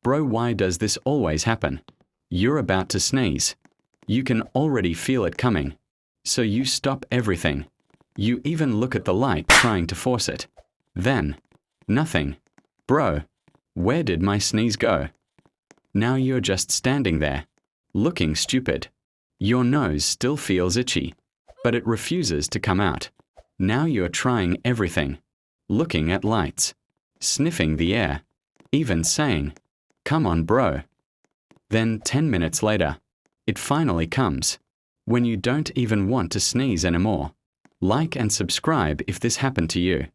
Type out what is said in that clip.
Bro, why does this always happen? You're about to sneeze. You can already feel it coming. So you stop everything. You even look at the light trying to force it. Then, nothing. Bro, where did my sneeze go? Now you're just standing there, looking stupid. Your nose still feels itchy, but it refuses to come out. Now you're trying everything, looking at lights, sniffing the air, even saying, "Come on, bro." Then 10 minutes later, it finally comes, when you don't even want to sneeze anymore. Like and subscribe if this happened to you.